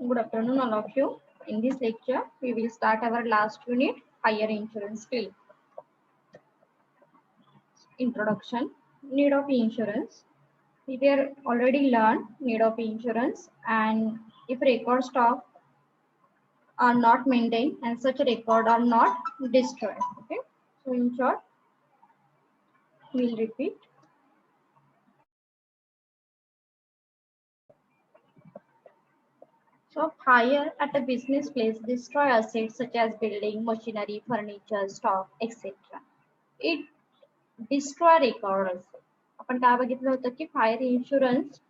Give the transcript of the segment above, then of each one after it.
Good afternoon, all of you. In this lecture, we will start our last unit, Fire Insurance Claim. Introduction, need of insurance. We were already learned need of insurance, and if record stock are not maintained and such a record are not destroyed. Okay, so in short, we'll repeat. So fire at a business place destroy assets such as building, machinery, furniture, stock, etc. It destroy record. आपण काय बघितलं होतं की fire insurance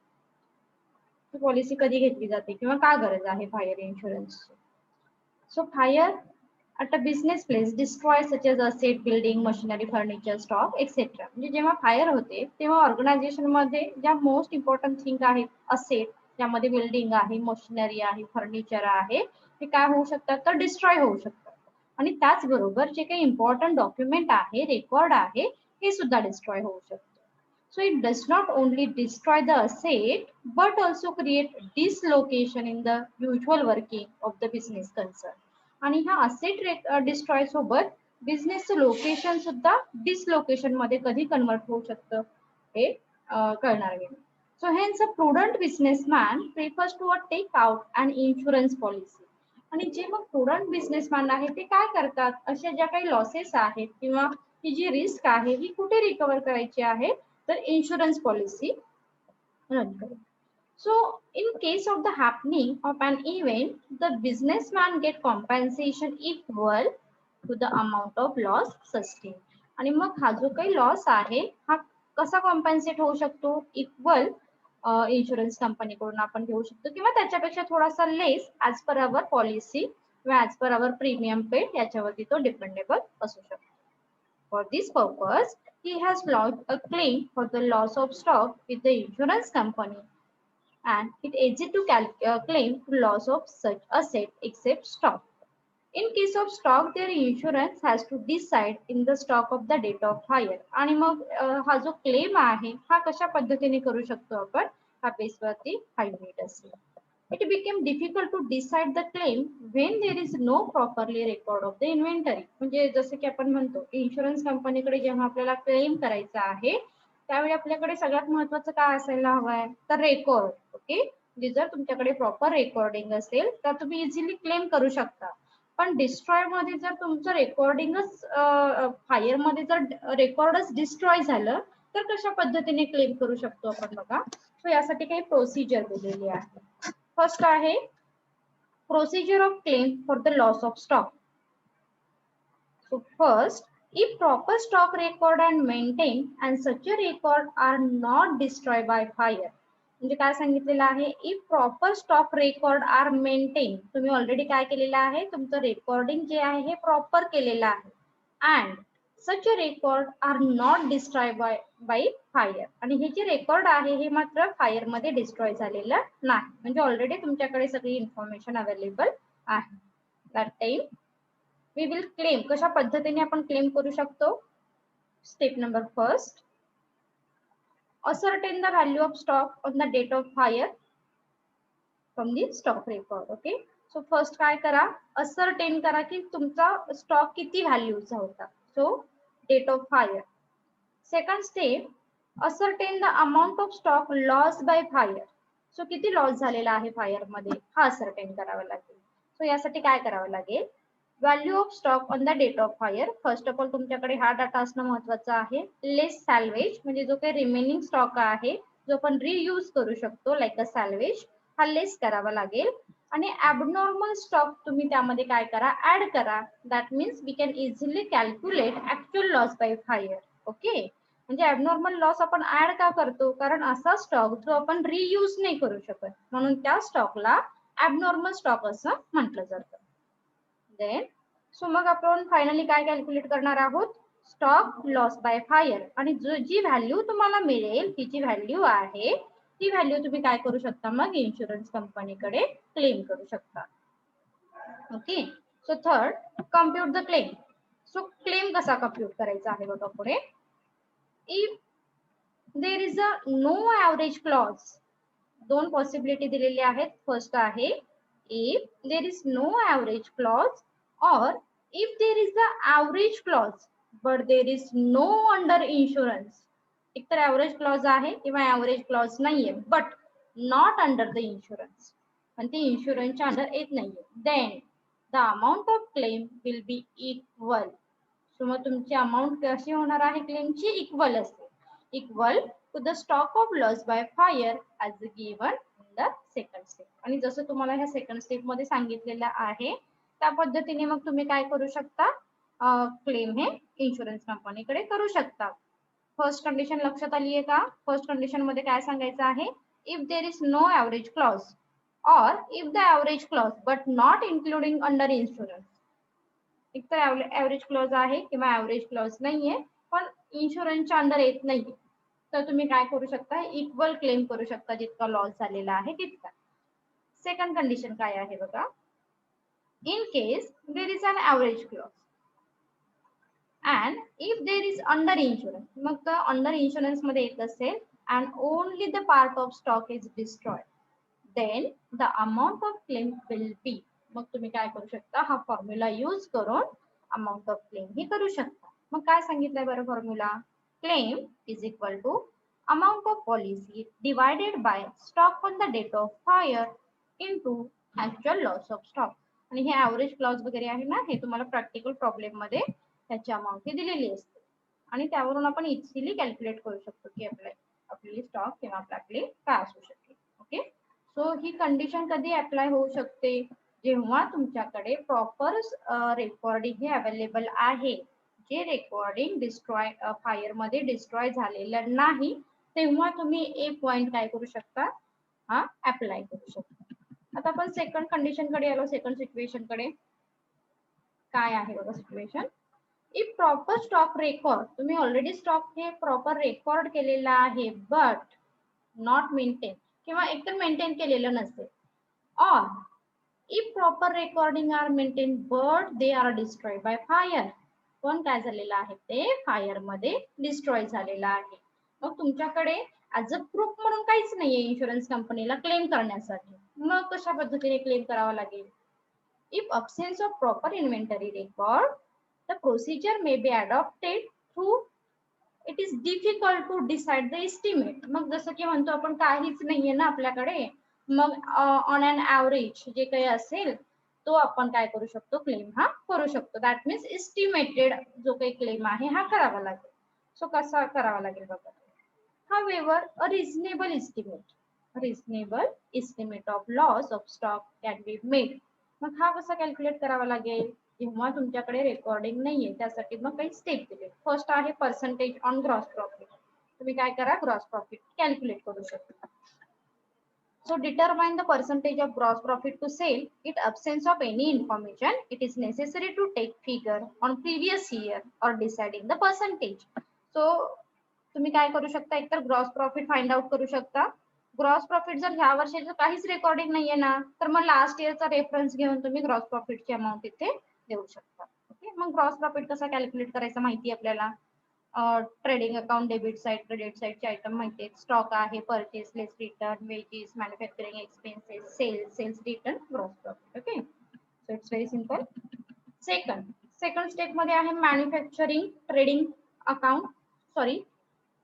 policy कधी घेतली जाते किंवा का गरज आहे fire insurance. So fire at a business place destroy such as asset, building, machinery, furniture, stock, etc. म्हणजे जेव्हा फायर होते तेव्हा ऑर्गनायझेशन मध्ये ज्या मोस्ट इम्पॉर्टंट थिंग आहेत असेट, ज्यामध्ये बिल्डिंग आहे, मशिनरी आहे, फर्निचर आहे, ते काय होऊ शकतात तर डिस्ट्रॉय होऊ शकतात. आणि त्याचबरोबर जे काही इम्पॉर्टंट डॉक्युमेंट आहे, रेकॉर्ड आहे, हे सुद्धा डिस्ट्रॉय होऊ शकतं. So it does not only destroy the asset but also create dislocation in the usual working of the business concern. आणि ह्या असेट डिस्ट्रॉय सोबत बिझनेसचं लोकेशन सुद्धा डिसलोकेशन मध्ये कधी कन्वर्ट होऊ शकतं हे कळणार आहे. So hence a prudent businessman prefers to take out an insurance policy. आणि जे मग प्रुडंट बिझनेसमॅन आहे ते काय करतात, अशा ज्या काही लॉसेस आहेत किंवा ही जी रिस्क आहे ही कुठे रिकव्हर करायची आहे तर इन्शुरन्स पॉलिसी रन करतात. So, in case of the happening of an event, the businessman get compensation equal to the amount of loss sustained. आणि मग हा जो काही लॉस आहे हा कसा कॉम्पन्सेट होऊ शकतो, इक्वल इन्शुरन्स कंपनीकडून आपण घेऊ शकतो किंवा त्याच्यापेक्षा थोडासा लेस ऍज पर अवर पॉलिसी किंवा as per our premium paid याच्यावरती तो डिपेंडेबल असू शकतो. For this purpose, he has lodged a claim for the loss of stock with the insurance company. And it easy to claim to loss of such asset except stock. In case of stock, their insurance has to decide in the stock of the date of fire. आणि मग हा जो claim आहे हा कशा पद्धतीने करू शकतो आपण, हा बेसवरती हा युनिट असेल. It became difficult to decide the claim when there is no properly record of the inventory. म्हणजे जसं की आपण म्हणतो इन्शुरन्स कंपनीकडे जेव्हा आपल्याला क्लेम करायचा आहे त्यावेळी आपल्याकडे सगळ्यात महत्त्वाचं काय असायला हवंय तर रेकॉर्ड. ओके, जर तुमच्याकडे प्रॉपर रेकॉर्डिंग असेल तर तुम्ही इझिली क्लेम करू शकता. पण डिस्ट्रॉय मध्ये जर तुमचं रेकॉर्डिंगच फायर मध्ये जर रेकॉर्डच डिस्ट्रॉय झालं तर कशा पद्धतीने क्लेम करू शकतो आपण बघा. सो यासाठी काही प्रोसिजर दिलेली आहे. फर्स्ट आहे procedure of claim for the loss of stock. So first, if proper stock record and maintained and such a record are not destroyed by fire. म्हणजे काय सांगितलेलं आहे, if proper stock record are maintained, तुम्ही already काय केलेलं आहे तुमचं recording जे आहे हे प्रॉपर केलेलं आहे and such a record are not destroyed by fire. आणि हे जे रेकॉर्ड आहे हे मात्र फायर मध्ये डिस्ट्रॉय झालेलं नाही. म्हणजे ऑलरेडी तुमच्याकडे सगळी इन्फॉर्मेशन अवेलेबल आहे. That time we will claim. कशा पद्धतीने आपण क्लेम करू शकतो. Step number first, ascertain the value of stock on the date of fire from the stock record. Okay, so first काय करा, ascertain करा की तुमचा स्टॉक किती व्हॅल्यूचा होता. So date of fire. Second step, ascertain the amount of stock lost by fire. So किती loss झालेला आहे फायर मध्ये हा ascertain करावा लागेल. सो यासाठी काय करावं लागेल, value of stock on the date of fire. First of all तुमच्याकडे हा डाटा असणं महत्वाचं आहे. लेस सॅल्वेज म्हणजे जो काही रिमेनिंग स्टॉक आहे जो आपण रियूज करू शकतो लाईक अ सॅल्वेज, हा लेस करावा लागेल. आणि ॲबनॉर्मल स्टॉक तुम्ही त्यामध्ये काय करा, ऍड करा. That means we can easily calculate actual loss by fire. Okay, म्हणजे ॲबनॉर्मल लॉस आपण ऍड का करतो, कारण असा स्टॉक जो आपण रियूज नाही करू शकत म्हणून त्या स्टॉकला ॲबनॉर्मल स्टॉक असं म्हटलं जातं. देन सो मग आपण फायनली काय कॅल्क्युलेट करणार आहोत, स्टॉक लॉस बाय फायर. आणि जी व्हॅल्यू तुम्हाला मिळेल ही जी व्हॅल्यू आहे ती व्हॅल्यू तुम्ही काय करू शकता मग इन्शुरन्स कंपनीकडे क्लेम करू शकता. Okay, so third, compute the claim. So claim कसा कम्प्युट करायचा आहे बघा पुढे. If there is a no average clause, दोन पॉसिबिलिटी दिलेली आहेत. फर्स्ट आहे if there is no average clause or if there is the average clause but there is no under insurance. एक तर average clause आहे किंवा average clause नाहीये but not under the insurance, पण ती इन्शुरन्सच्या अंडर येत नाहीये, then the amount of claim will be equal. So मग तुमची अमाऊंट कशी होणार आहे क्लेमची, इक्वल असेल, equal to the stock of loss by fire as given in the second step. आणि जसं तुम्हाला ह्या सेकंड स्टेप मध्ये सांगितलेलं आहे त्या पद्धतीने मग तुम्ही काय करू शकता, क्लेम हे इन्शुरन्स कंपनीकडे करू शकता. फर्स्ट कंडिशन लक्षात आली आहे का? फर्स्ट कंडिशन मध्ये काय सांगायचं आहे, if there is no average clause or if the average clause but not including under insurance. एक तर ॲव्हरेज क्लॉज आहे किंवा ॲव्हरेज क्लॉज नाहीये पण इन्शुरन्सच्या अंडर येत नाहीये, तर तुम्ही काय करू शकता, इक्वल क्लेम करू शकता जितका लॉस झालेला आहे तितका. सेकंड कंडिशन काय आहे बघा, in case there is an average clause and if there is under insurance, मग तर अंडर इन्शुरन्स मध्ये येत असेल and only the part of stock is destroyed, then the amount of claim will be. मग तुम्ही काय करू शकता, हा फॉर्म्युला यूज करून अमाऊंट ऑफ क्लेम ही करू शकता. मग काय सांगितलंय बरं formula, claim is equal to amount of policy divided by stock on the date of fire into actual loss of stock. आणि हे ॲव्हरेज क्लॉज वगैरे आहे ना, हे तुम्हाला प्रॅक्टिकल प्रॉब्लेम मध्ये त्याची अमाऊंट ही दिलेली असते आणि त्यावरून आपण इझिली कॅल्क्युलेट करू शकतो की आपली स्टॉक किंवा आपला क्लेम काय असू शकेल. ओके, सो ही कंडिशन कधी अप्लाय होऊ शकते, जेव्हा तुमच्याकडे प्रॉपर रेकॉर्डिंग हे अवेलेबल आहे, जे रेकॉर्डिंग डिस्ट्रॉय फायर मध्ये डिस्ट्रॉय झालेलं नाही, तेव्हा तुम्ही एक पॉइंट काय करू शकता, हा अप्लाय करू शकता. आता आपण सेकंड कंडिशन कडे आलो, सेकंड सिच्युएशन कडे. काय आहे बघा situation, if proper stock record, तुम्ही ऑलरेडी स्टॉक हे प्रॉपर रेकॉर्ड केलेला आहे बट नॉट मेंटेन, किंवा एकतर मेंटेन केलेलं नसेल, और if proper recording are maintained but they are destroyed by fire, पण काय झालेलं आहे ते फायर मध्ये डिस्ट्रॉय झालेलं आहे. मग तुमच्याकडे ऍज अ प्रूफ म्हणून काहीच नाहीये इन्शुरन्स कंपनीला क्लेम करण्यासाठी, मग कशा पद्धतीने क्लेम करावा लागेल. If absence of proper inventory record, the procedure may be adopted through it is difficult to decide the estimate. मग जसं की म्हणतो आपण काहीच नाहीये ना आपल्याकडे, मग ऑन अन ॲव्हरेज जे काही असेल तो आपण काय करू शकतो, क्लेम हा करू शकतो. दॅट मीन्स एस्टिमेटेड जो काही क्लेम आहे हा करावा लागेल. सो कसा करावा लागेल बघा, however a reasonable estimate of loss of stock can be made. मग हा कसा कॅल्क्युलेट करावा लागेल, जेव्हा तुमच्याकडे रेकॉर्डिंग नाहीये त्यासाठी मग काही स्टेप दिले. फर्स्ट आहे पर्सेंटेज ऑन ग्रॉस प्रॉफिट. तुम्ही काय करा, ग्रॉस प्रॉफिट कॅल्क्युलेट करू शकता. So determine the percentage of gross profit to sale. In absence of any information, it is necessary to take figure on previous year or deciding the percentage. So तुम्ही काय करू शकता, एकतर gross profit find out करू शकता. Gross profit जर ह्या वर्षाचं काहीच रेकॉर्डिंग नाहीये ना, तर मग लास्ट इयरचा रेफरन्स घेऊन तुम्ही ग्रॉस प्रॉफिटची अमाऊंट इथे देऊ शकता. ओके, मग ग्रॉस प्रॉफिट कसा कॅल्क्युलेट करायचा माहिती आपल्याला. Trading account debit side credit साइडचे आयटम माहिती आहेत. स्टॉक आहे, purchase less return, wages, manufacturing expenses, sales return, gross profit. Okay, so it's very simple. Second step मध्ये आहे manufacturing trading account, sorry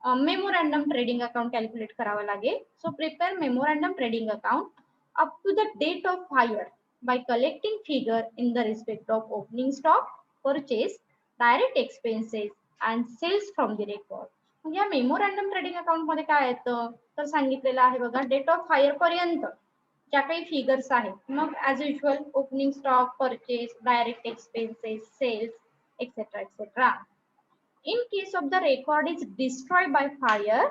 memorandum trading account calculate करावा लागेल. So prepare memorandum trading account up to the date of fire by collecting figure in the respect of opening stock, purchase, direct expenses and sales from the record. म्हणजे या memorandum trading account मध्ये काय येतं तर सांगितलेलं आहे बघा, date of fire पर्यंत ज्या काही फिगर्स आहेत, मग as usual opening stock, purchase, direct expenses, sales etcetera etcetera. In case of the record is destroyed by fire,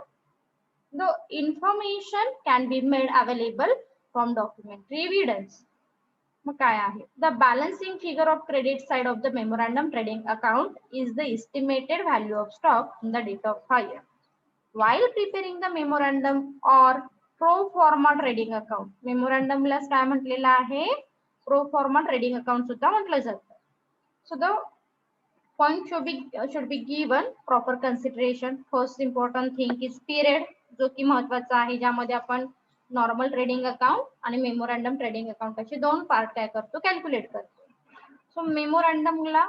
the information can be made available from documentary evidence. मग काय आहे, the balancing figure of credit side of the memorandum trading account is the estimated value of stock in the date of fire. while preparing the memorandum or pro forma trading account, मेमोरॅन्डमला काय म्हटलेलं आहे, pro forma trading account सुद्धा म्हटलं जातं. So the point should be given proper consideration. First important thing is period, जो की महत्वाचा आहे, ज्यामध्ये आपण नॉर्मल ट्रेडिंग अकाउंट आणि मेमोरॅन्डम ट्रेडिंग अकाउंट असे दोन पार्ट काय करतो, कॅल्क्युलेट करतो. सो मेमोरॅन्डमला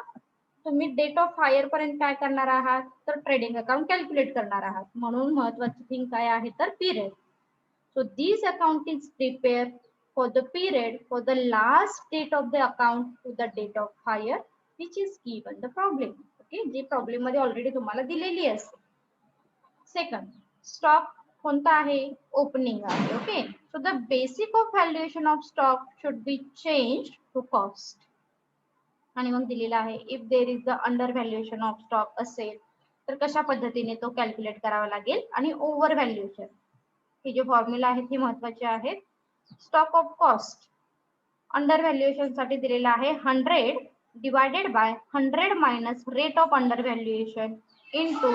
तुम्ही डेट ऑफ हायर पर्यंत काय करणार आहात, तर ट्रेडिंग अकाउंट कॅल्क्युलेट करणार आहात. म्हणून महत्वाची थिंग काय आहे, तर period. So this account is prepared for the period for the last date of the account to the date of hire which is given the problem. Okay, जी problem मध्ये already तुम्हाला दिलेली असते. सेकंड, स्टॉक कोणता आहे, opening आहे. Okay, so the basic of valuation of stock should be change to cost. आणि मग दिलेला आहे if there is the under valuation of stock असेल तर कशा पद्धतीने तो कॅल्क्युलेट करावा लागेल. आणि ओव्हर व्हॅल्युएशन ही जे फॉर्म्युला आहे ती महत्वाची आहे. Stock of cost under valuation साठी दिलेला आहे 100 divided by 100 minus rate of under valuation into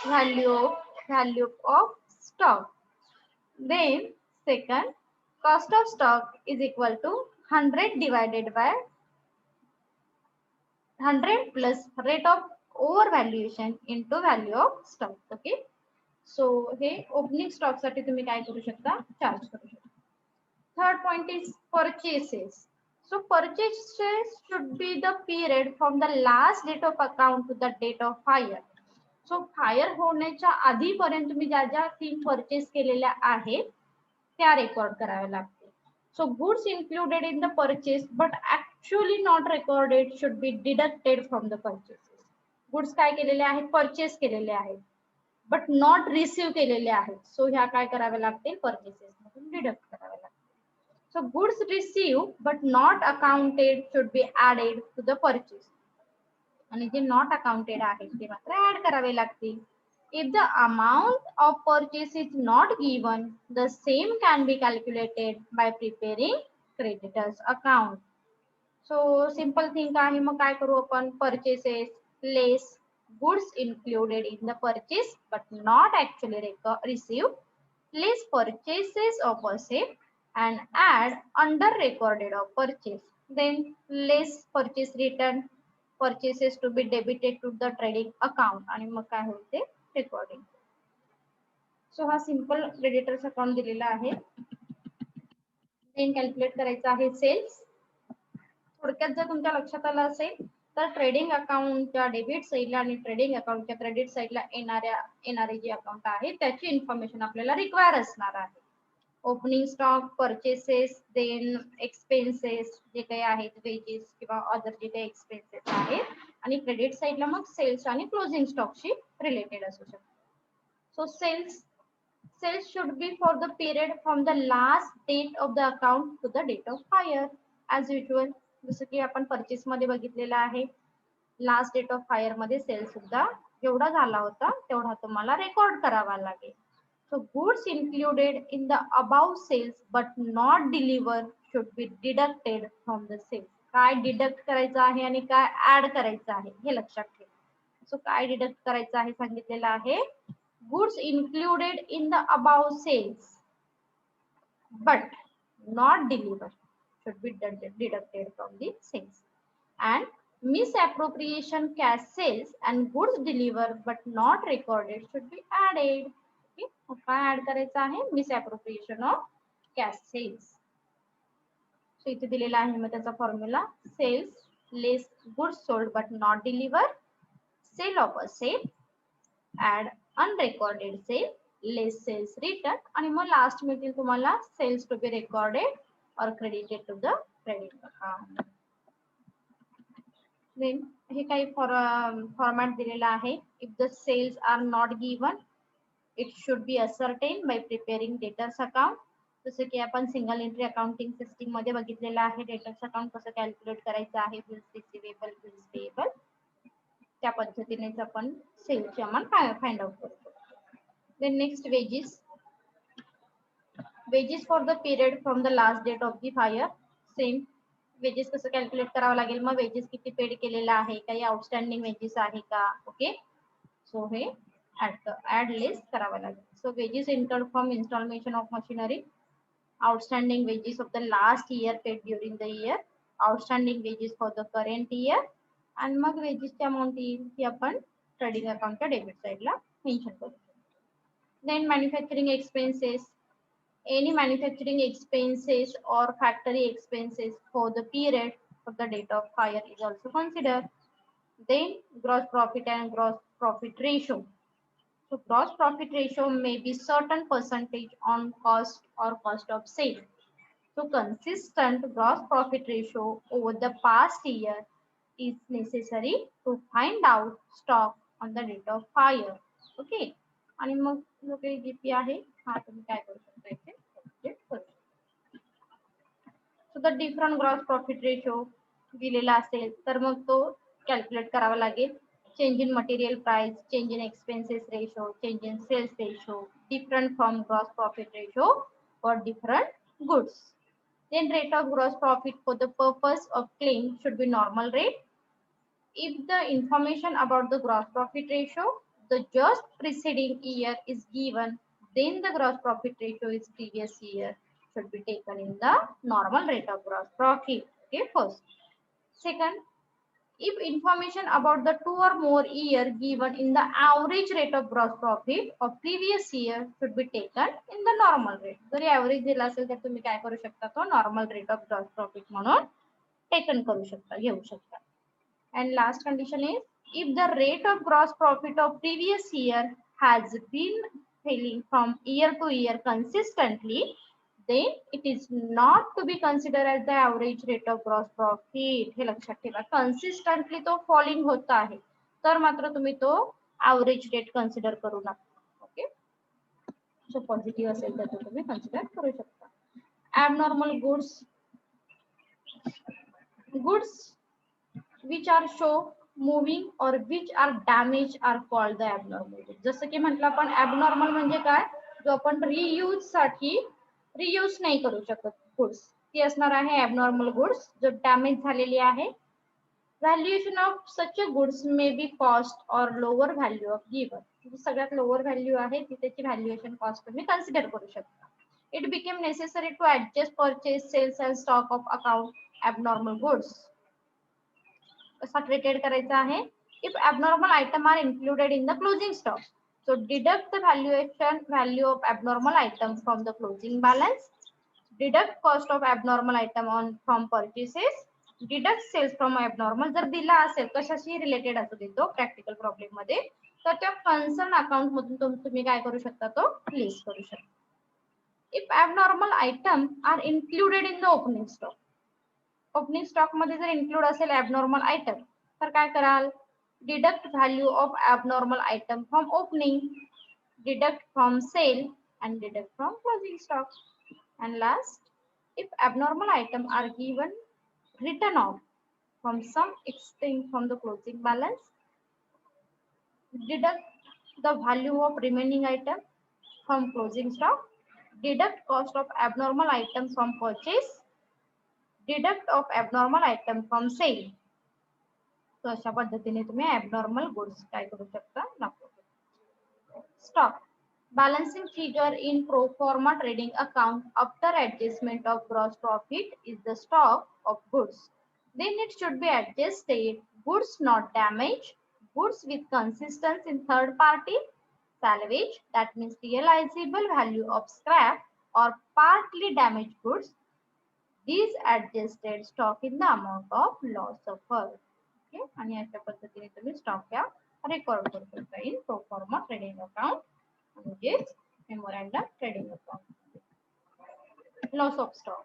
value of stock. Then second, cost of stock is equal to 100 divided by 100 plus rate of overvaluation into value of stock. Okay, so हे opening stock साठी तुम्ही काय करू शकता, charge करू शकता. Third point is purchases. So purchases should be the period from the last date of account to the date of hire. So hire होण्याच्या आधीपर्यंत तुम्ही ज्या ज्या थिंग परचेस केलेल्या आहेत त्या रेकॉर्ड कराव्या लागतील. So goods included in the purchase but actually not recorded should be deducted from the purchases. Goods काय केलेले आहेत, परचेस केलेले आहेत बट नॉट रिसीव केलेले आहेत. सो ह्या काय कराव्या लागतील, परचेसेस मधून डिडक्ट कराव्या लागतील. So goods receive but not accounted should be added to the purchase. आणि जे नॉट अकाउंटेड आहेत ते मात्र ऍड करावे लागतील. If the amount of purchase is not given, the same can be calculated by preparing creditors account. So simple thing आहे, मग काय करू आपण, purchases less goods included in the purchase but not actually received less purchases of purchase and add under recorded of purchase. Then less purchase return purchases to be debited to the trading account आणि मग काय होते, recording. So हा simple creditors account दिलेला आहे. Then calculate करायचं आहे cells. थोडक्यात जर तुमच्या लक्षात आलं असेल तर ट्रेडिंग अकाउंटच्या डेबिट साईडला आणि ट्रेडिंग अकाउंटच्या क्रेडिट साईडला येणारे जे अकाउंट आहे त्याची इन्फॉर्मेशन आपल्याला रिक्वायर असणार आहे. Opening stock, purchases, then expenses जे काही आहेत, वेजेस किंवा अदर जे काही एक्सपेन्सेस आहेत, आणि क्रेडिट साईडला मग सेल्स आणि क्लोजिंग स्टॉकशी रिलेटेड असू शकतात. So sales should be for the period from the last date of the account to the date of hire as usual. जसं की आपण परचेस मध्ये बघितलेलं आहे, लास्ट डेट ऑफ हायर मध्ये सेल्स सुद्धा जेवढा झाला होता तेवढा तुम्हाला रेकॉर्ड करावा लागेल. So goods included in the above sales but not delivered should be deducted from the sales. काय डिडक्ट करायचं आहे आणि काय ऍड करायचं आहे हे लक्षात ठेवा. सो काय डिडक्ट करायचं आहे सांगितलेलं आहे, goods included in the above sales but not delivered should be deducted from the sales, and misappropriation cash sales and goods delivered but not recorded should be added. Okay, काय add करायचं आहे, misappropriation of cash sales. So इथे दिलेला आहे मग त्याचा formula, sales less goods sold but not delivered, sale of a sale, add unrecorded sale, less sales return, आणि मग लास्ट मिळतील तुम्हाला सेल्स टू बी रेकॉर्डेड और credited to the credit account. Then हे काही फॉर्मॅट दिलेला आहे. If the sales are not given it should be ascertained by preparing debtors account. जसं की आपण सिंगल एंट्री अकाउंटिंग सिस्टीम मध्ये बघितलेलं आहे, डेटर्स अकाउंट कसं कॅल्क्युलेट करायचं आहे, बिल्स रिसिवेबल, बिल्स पेएबल, त्या पद्धतीनेच आपण सेल्सची अमाउंट फाइंड आउट करतो. Then next wages. Wages for the period from the last date of the hire. Same wages कसं कॅल्क्युलेट करावं लागेल, मग वेजेस किती पेड केलेला आहे, काही आउटस्टँडिंग वेजेस आहे का. ओके, सो हे ऍड लेस करावं लागेल. So wages incurred from installation of machinery, outstanding wages of the last year paid during the year, outstanding wages for the current year, and मग wages ची amount येईल ती आपण ट्रेडिंग अकाउंटच्या debit साइडला मेन्शन करू. Then manufacturing expenses, Any manufacturing expenses or factory expenses for the period of the date of hire is also considered. Then gross profit and gross profit ratio. So gross profit ratio may be certain percentage on cost or cost of sale. So consistent gross profit ratio over the past year is necessary to find out stock on the date of hire. Okay आणि मग जो काही GP आहे हा तुम्ही काय करू शकता इथे calculate करू शकता. So the different gross profit ratio दिलेला असेल तर मग तो कॅल्क्युलेट करावा लागेल. Change in material price, change in expenses ratio, change in sales ratio different from gross profit ratio for different goods. Then rate of gross profit for the purpose of claim should be normal rate. If the information about the gross profit ratio the just preceding year is given, then the gross profit ratio is previous year should be taken in the normal rate of gross profit. Okay, first. Second, if information about the 2 or more year given in the average rate of gross profit of previous year should be taken in the normal rate. जरी average दिला असेल तर तुम्ही काय करू शकता तो normal rate of gross profit म्हणून taken करू शकता, घेऊ शकता. And last condition is if the rate of gross profit of previous year has been falling from year to year consistently, then it is not to be considered as the average rate of gross profit. हे लक्षात ठेवा, consistently तो falling होता आहे तर मात्र तुम्ही तो average rate consider करू नका. ओके, सो पॉझिटिव्ह असेल तर तो तुम्ही कन्सिडर करू शकता. Abnormal goods which are show moving or which are damaged are called the abnormal goods. जसं की म्हटलं आपण abnormal म्हणजे काय, जो आपण रियूज साठी रियूज नाही करू शकत गुड्स ती असणार आहे abnormal goods जो डॅमेज झालेली आहे. Valuation of such a goods may be cost or lower value of given. सगळ्यात लोअर व्हॅल्यू आहे ती त्याची व्हॅल्युएशन कॉस्ट तुम्ही कन्सिडर करू शकता. It became necessary to adjust purchase sales and stock of account abnormal goods. कसा treated करायचा आहे. If abnormal item are included in the closing stock, so deduct the valuation value of abnormal item from the closing balance, deduct cost of abnormal item on from purchases, deduct sales from abnormal. जर दिला असेल कशाशी related असू दे तो practical problem मध्ये तर त्या concern account मधून तुम्ही काय करू शकता तो लिस्ट करू शकता. If abnormal item are included in the opening stock, opening stock मध्ये जर इन्क्लूड असेल ॲबनॉर्मल आयटम तर काय कराल, deduct value of abnormal item from opening, deduct from sale and deduct from closing stock. And last, if abnormal item are given return of from some extent from the closing balance, deduct the value of remaining item from closing stock, deduct cost of abnormal item from purchase, deduct of abnormal item from sale. तर अशा पद्धतीने तुम्ही abnormal goods काय करू शकता दाखवू शकता. Stock balancing figure in pro forma trading account after adjustment of gross profit is the stock of goods. Then it should be adjusted goods not damaged, goods with consistence in third party, salvage that means realizable value of scrap or partly damaged goods. These adjusted stock in the amount of loss suffered. Okay, आणि अशा पद्धतीने तुम्ही stock या record करू शकता in pro forma trading account म्हणजेच memorandum trading account. Loss of stock,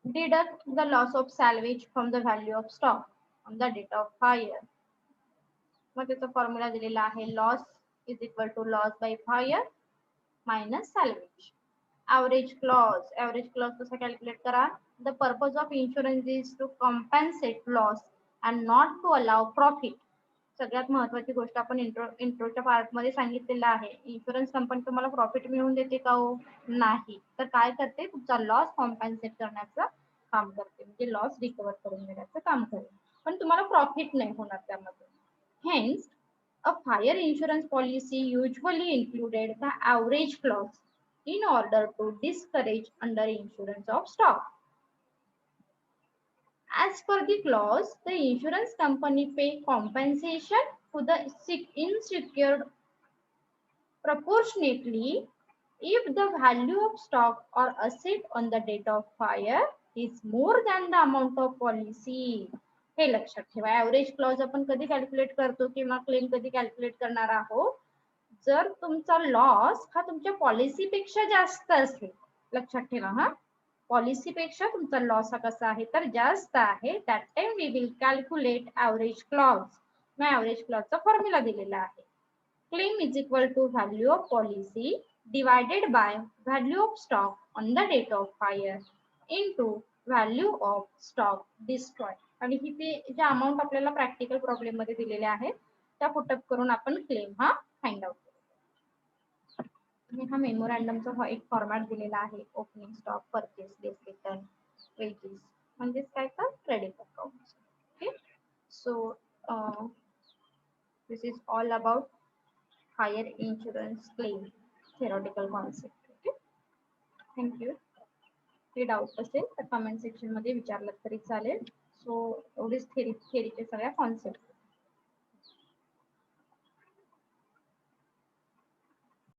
deduct the loss of salvage from the value of stock on the date of fire. मग त्याचा फॉर्म्युला दिलेला आहे, loss is equal to loss by fire minus salvage. Average clause कसा calculate करा. The purpose of insurance is to compensate loss and not to allow profit. सगळ्यात महत्वाची गोष्ट आपण इंट्रोच्या पार्ट मध्ये सांगितलेलं आहे, इन्शुरन्स कंपनी तुम्हाला प्रॉफिट मिळवून देते का हो, नाही. तर काय करते, तुमचा लॉस कॉम्पन्सेट करण्याचं काम करते, म्हणजे लॉस रिकवर करून देण्याचं काम करेल, पण तुम्हाला प्रॉफिट नाही होणार त्यामध्ये. Hence a fire insurance policy usually included the average clause in order to discourage under insurance of stock. As per the clause, the insurance company pay compensation to the insured proportionately if the value of stock or asset on the date of fire is more than the amount of policy. हे लक्षात ठेवा. Average clause आपण कधी calculate करतो किंवा claim कधी calculate करणार आहोत, जर तुमचा लॉस हा तुमच्या पॉलिसीपेक्षा जास्त असेल. लक्षात ठेवा हा, पॉलिसीपेक्षा तुमचा लॉस हा कसा आहे तर जास्त आहे, that time we will calculate average clause. मग ऍव्हरेज क्लॉजचा फॉर्म्युला दिलेला आहे. Claim is equal to value of policy divided by value of stock on the date of fire into value of stock destroyed. आणि इथे जे amount आपल्याला practical problem मध्ये दिलेले आहेत त्या पुटअप करून आपण क्लेम हा फाइंड आउट करू. आणि हा मेमोरँडमचा एक फॉर्मॅट दिलेला आहे. Opening stock, purchase, return, wedges, म्हणजेच काय तर credit account. Okay, so this is all about fire insurance claim theoretical concept. Okay, thank you. हे डाऊट असेल तर कमेंट सेक्शन मध्ये विचारलं तरी चालेल. सो एवढीच थेरीचे सगळ्या कॉन्सेप्ट